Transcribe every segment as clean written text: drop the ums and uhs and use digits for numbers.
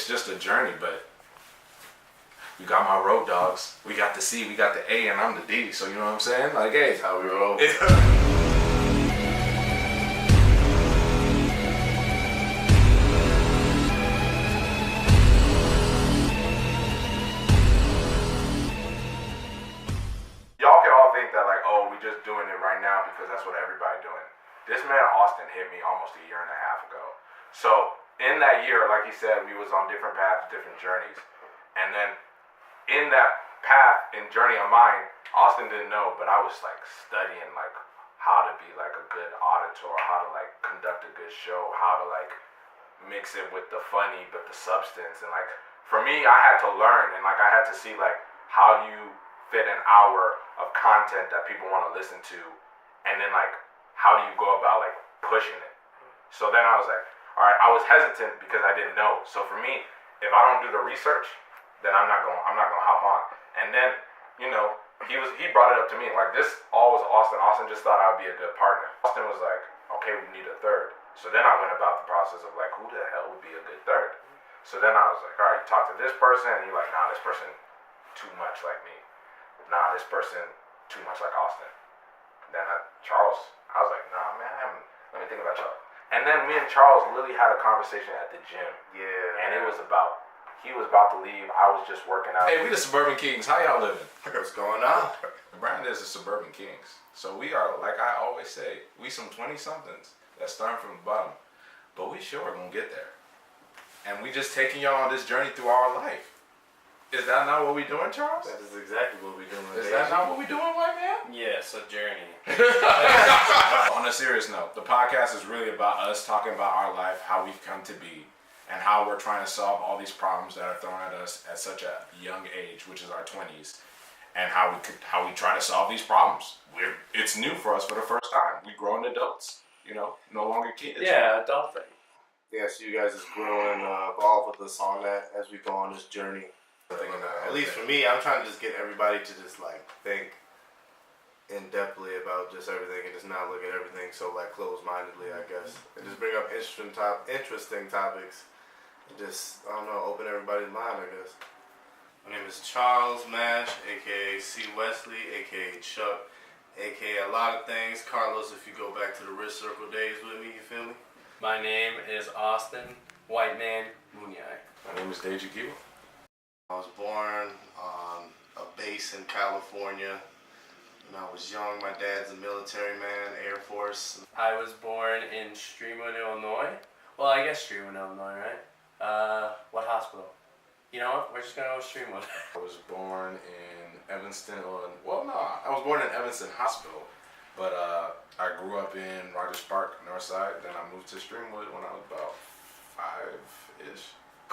it's just a journey, but you got my road dogs. We got the C, we got the A, and I'm the D. So you know what I'm saying? Like, hey, That's how we roll. Y'all can all think that like, oh, we just doing it right now because that's what everybody doing. This man Austin hit me almost a year and a half ago. So in that year, like he said, we was on different paths, different journeys. And then in that path and journey of mine, Austin didn't know, but I was like studying like how to be like a good auditor, how to like conduct a good show, how to like mix it with the funny but the substance. And like for me, I had to learn and like I had to see like how do you fit an hour of content that people want to listen to, and then like how do you go about like pushing it. So then I was like, all right, I was hesitant because I didn't know. So for me, if I don't do the research, then I'm not gonna hop on. And then, you know, he brought it up to me like this all was Austin. Austin just thought I would be a good partner. Austin was like, okay, we need a third. So then I went about the process of like, who the hell would be a good third? So then I was like, all right, talk to this person, and you're like, nah, this person too much like me. Nah, this person too much like Austin. Then Charles, I was like, nah, man, let me think about Charles. And then me and Charles literally had a conversation at the gym. Yeah. And it was about, he was about to leave, I was just working out. Hey, we the Suburban Kings. How y'all living? What's going on? Brandon is the Suburban Kings. So we are, like I always say, we some 20-somethings that starting from the bottom. But we sure gonna get there. And we just taking y'all on this journey through our life. Is that not what we doing, Charles? That is exactly what we're doing. Is that not what we doing, white man? Yes, a journey. On a serious note, the podcast is really about us talking about our life, how we've come to be, and how we're trying to solve all these problems that are thrown at us at such a young age, which is our 20s, and how we try to solve these problems. It's new for us for the first time. We growing adults, you know, no longer kids. Yeah, adulting. Yeah, so you guys is growing, evolve with us on that as we go on this journey. At least for me, I'm trying to just get everybody to just like think in-depthly about just everything and just not look at everything so like closed-mindedly, I guess. And just bring up interesting topics and just, I don't know, open everybody's mind, I guess. My name is Charles Mash, aka C. Wesley, aka Chuck, aka a lot of things. Carlos, if you go back to the wrist circle days with me, you feel me? My name is Austin, white man, Munyai. My name is Deja Kiwa. I was born on a base in California. When I was young, my dad's a military man, Air Force. I was born in Streamwood, Illinois. Well, I guess Streamwood, Illinois, right? What hospital? You know what? We're just gonna go with Streamwood. I was born in Evanston, I was born in Evanston Hospital, but I grew up in Rogers Park, Northside. Then I moved to Streamwood when I was about 5-ish.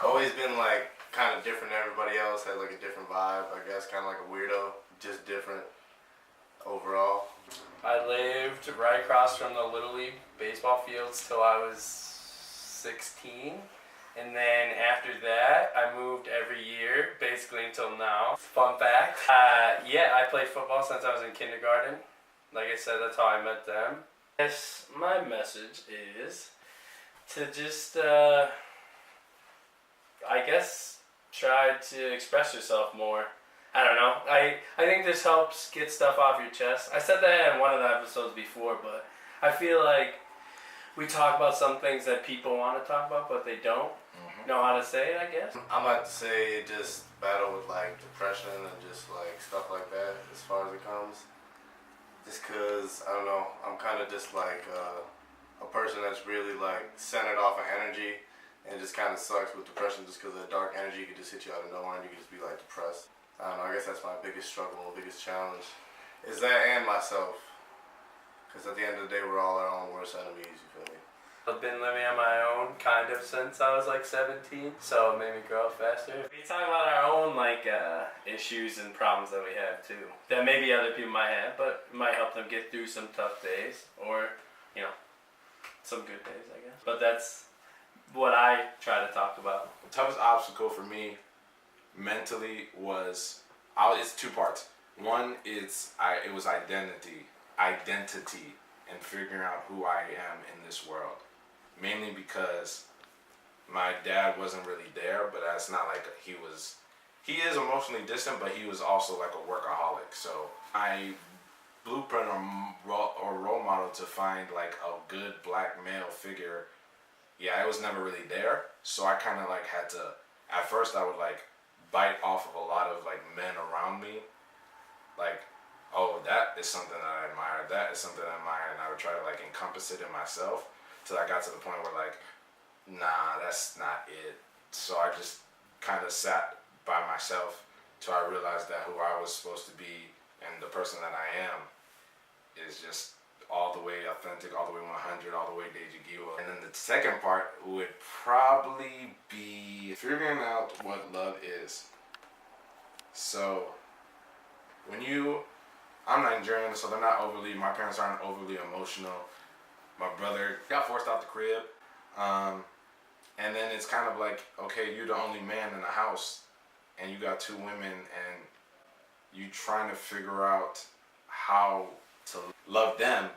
Always been like kind of different than everybody else, had like a different vibe, I guess, kind of like a weirdo, just different overall. I lived right across from the Little League baseball fields till I was 16. And then after that, I moved every year, basically until now. Fun fact, yeah, I played football since I was in kindergarten. Like I said, that's how I met them. Yes, my message is to just, I guess, try to express yourself more. I don't know. I think this helps get stuff off your chest. I said that in one of the episodes before, but I feel like we talk about some things that people want to talk about, but they don't know how to say it, I guess. I'm about to say just battle with like depression and just like stuff like that as far as it comes. Just cause, I don't know, I'm kind of just like a person that's really like centered off of energy. And it just kind of sucks with depression just because of the dark energy could just hit you out of nowhere and you could just be like depressed. I don't know, I guess that's my biggest struggle, biggest challenge. Is that and myself. Because at the end of the day, we're all our own worst enemies, you feel me? I've been living on my own kind of since I was like 17, so it made me grow up faster. We talk about our own like issues and problems that we have too, that maybe other people might have, but it might help them get through some tough days or, you know, some good days, I guess. But that's what I try to talk about. The toughest obstacle for me mentally was, it's two parts. One, it was identity, and figuring out who I am in this world. Mainly because my dad wasn't really there, but that's not like he is emotionally distant, but he was also like a workaholic. So my blueprint or role model to find like a good black male figure, yeah, it was never really there. So I kind of like had to, at first I would like bite off of a lot of like men around me, like, oh, that is something that I admire, that is something I admire, and I would try to like encompass it in myself till I got to the point where like, nah, that's not it. So I just kind of sat by myself till I realized that who I was supposed to be and the person that I am is just all the way authentic, all the way 100, all the way Deji. And then the second part would probably be figuring out what love is. So I'm Nigerian, so my parents aren't overly emotional. My brother got forced out the crib. And then it's kind of like, okay, you're the only man in the house and you got two women and you trying to figure out how to love them,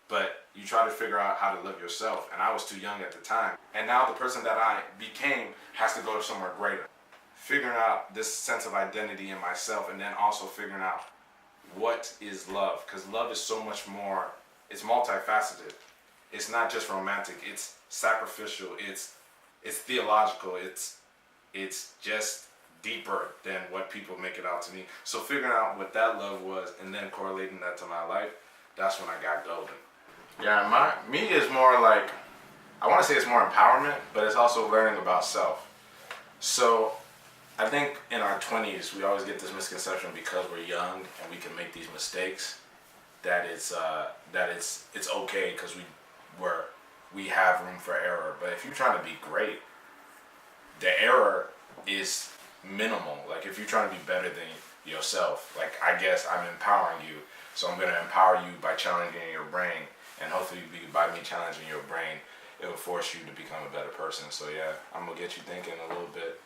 but you try to figure out how to love yourself. And I was too young at the time. And now the person that I became has to go somewhere greater. Figuring out this sense of identity in myself, and then also figuring out what is love. Because love is so much more, it's multifaceted. It's not just romantic, it's sacrificial, it's theological, it's just deeper than what people make it out to me. So figuring out what that love was and then correlating that to my life, that's when I got golden. Yeah, me is more like, I want to say it's more empowerment, but it's also learning about self. So I think in our 20s, we always get this misconception because we're young and we can make these mistakes that it's okay because we have room for error. But if you're trying to be great, the error is minimal. Like if you're trying to be better than yourself, like I guess I'm empowering you. So I'm going to empower you by challenging your brain. And hopefully by me challenging your brain, it will force you to become a better person. So yeah, I'm going to get you thinking a little bit,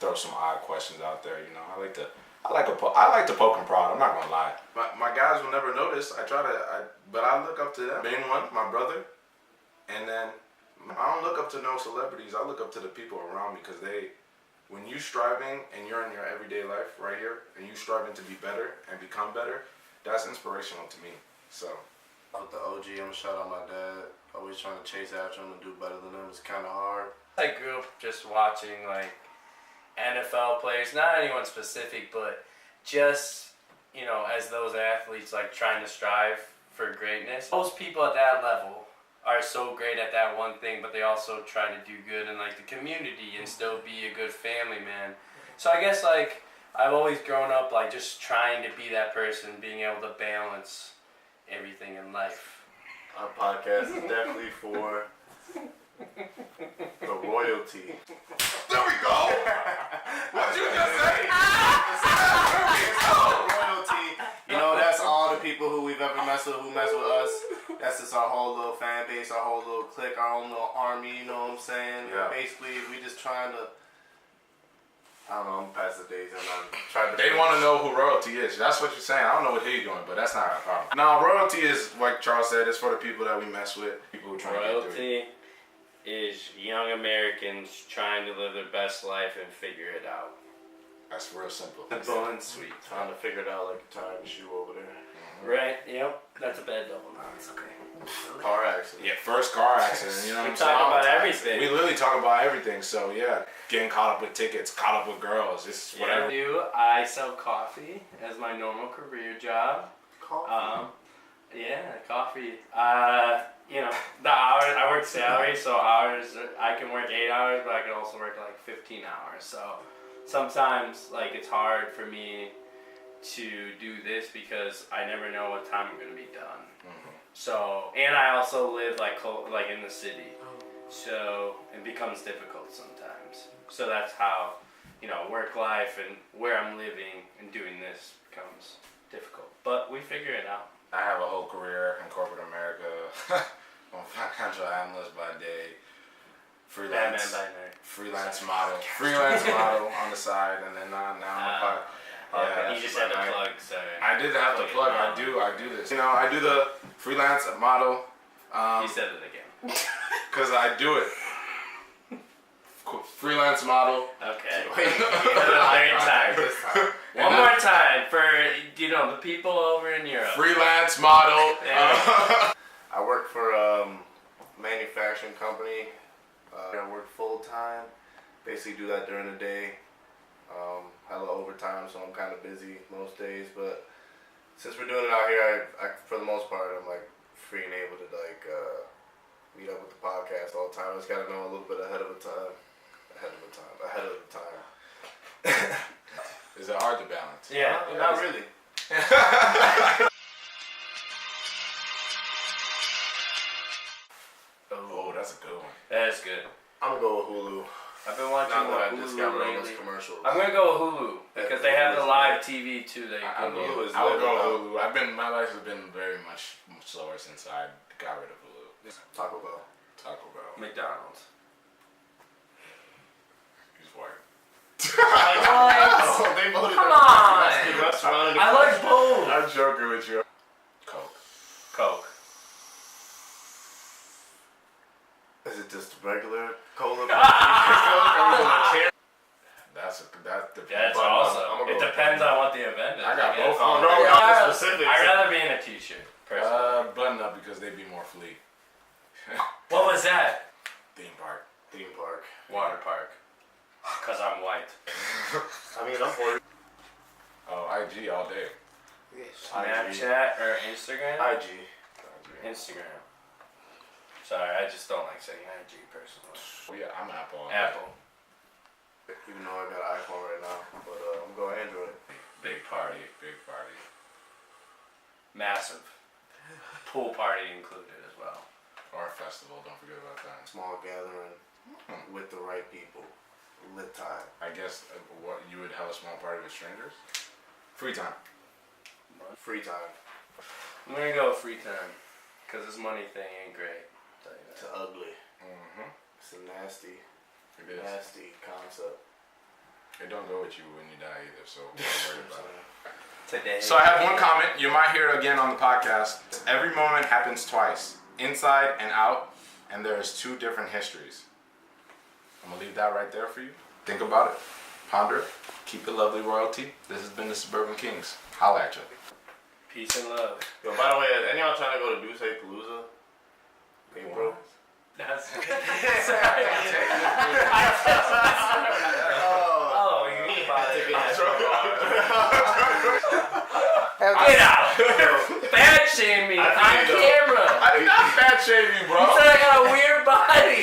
throw some odd questions out there. I like to poke and prod. I'm not going to lie. My guys will never notice. But I look up to them. Main one, my brother. And then I don't look up to no celebrities. I look up to the people around me because when you striving and you're in your everyday life right here and you striving to be better and become better, that's inspirational to me. So with the OG, I'm gonna shout out my dad. Always trying to chase after him and do better than him. It's kind of hard. I grew up just watching like NFL players, not anyone specific, but just as those athletes like trying to strive for greatness. Most people at that level are so great at that one thing, but they also try to do good in like the community and still be a good family man. So I guess like I've always grown up like just trying to be that person, being able to balance everything in life. Our podcast is definitely for the royalty. There we go! What you just say? Royalty. That's all the people who we've ever messed with, who mess with us. That's just our whole little fan base, our whole little clique, our own little army, you know what I'm saying? Yeah. And basically, we just trying to, I don't know, I'm past the days and I'm trying to... They want to know who royalty is. That's what you're saying. I don't know what you're doing, but that's not our problem. No, royalty is, like Charles said, it's for the people that we mess with. People who try to get through it. Royalty is young Americans trying to live their best life and figure it out. That's real simple. Simple and sweet. Trying to figure it out like a tire and shoe over there. Right, yep. That's a bad double. No, it's okay. Car accident. Yeah, first car accident, you know what I'm We saying? talk about everything. We literally talk about everything, so yeah. Getting caught up with tickets, caught up with girls, it's whatever. I sell coffee as my normal career job. Coffee? Yeah, coffee. The hours, I work salary, so hours, I can work 8 hours, but I can also work like 15 hours. So sometimes like it's hard for me to do this because I never know what time I'm going to be done. Mm-hmm. So, and I also live like in the city. So it becomes difficult sometimes. So that's how, work life and where I'm living and doing this becomes difficult. But we figure it out. I have a whole career in corporate America. I'm a financial analyst by day. Freelance model on the side, and then now I'm Yeah, you just had to plug, sorry. I did have to plug. I do this. I do the freelance model. You said it again. Because I do it. freelance model. Okay. Wait, Third time. This time. One more time for the people over in Europe. Freelance model. I work for a manufacturing company. I work full time. Basically do that during the day. I love overtime, so I'm kind of busy most days. But since we're doing it out here, I for the most part, I'm like free and able to like meet up with the podcast all the time. I just gotta know a little bit ahead of the time. Is it hard to balance? Yeah. Not really. Oh, that's a good one. That's good. I'm gonna go with Hulu. I've been watching Now more that I just got Hulu rid of lately. those commercials. I'm gonna go with Hulu because they have the live TV too. That you I can would use. go Hulu. My life has been very much slower since I got rid of Hulu. Taco Bell. Taco Bell. McDonald's. He's white. Oh, they voted Come that. on! That's the restaurant in the I like both. I'm joking with you. Coke. Coke. Is it just regular cola? That depends. That's But awesome. I'm gonna It go depends with on what the event is. I got guess. both. Oh, no, Yeah. not the specifics. I'd rather be in a t-shirt. Personally. Button up because they'd be more flea. What was that? Theme park. Theme park. Water park. Cause I'm white. I mean, I'm for it. Oh, IG all day. Snapchat or Instagram? IG. Instagram. Sorry, I just don't like saying IG personally. Oh, yeah, I'm Apple. all day. Apple. Even though I got an iPhone right now, but I'm going Android. Big party. Big party. Massive. Pool party included as well. Or a festival. Don't forget about that. Small gathering with the right people. Lit time. I guess what you would have a small party with strangers. Free time. Free time. I'm gonna go with free time. Cause this money thing ain't great. I'll tell you It's that. ugly. Mm-hmm. It's a nasty, It is. nasty concept. It don't go with you when you die either, so don't worry about it. Today. So I have one comment. You might hear it again on the podcast. Every moment happens twice, inside and out, and there's two different histories. I'm gonna leave that right there for you. Think about it. Ponder it. Keep it lovely, royalty. This has been the Suburban Kings. Holla at you. Peace and love. Yo, by the way, any y'all trying to go to Dmoo Palooza? April? That's. Oh, Oh, you mean about it. I Get out! Bad shame me on camera! I did not fat shame you, bro. You said I got a weird body!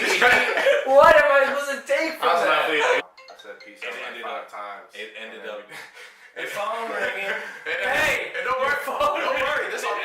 What am I supposed to take from was that? I said peace It out ended like 5 up- times. It ended up. Your phone ringing. Hey, Hey! don't worry. Don't worry. This on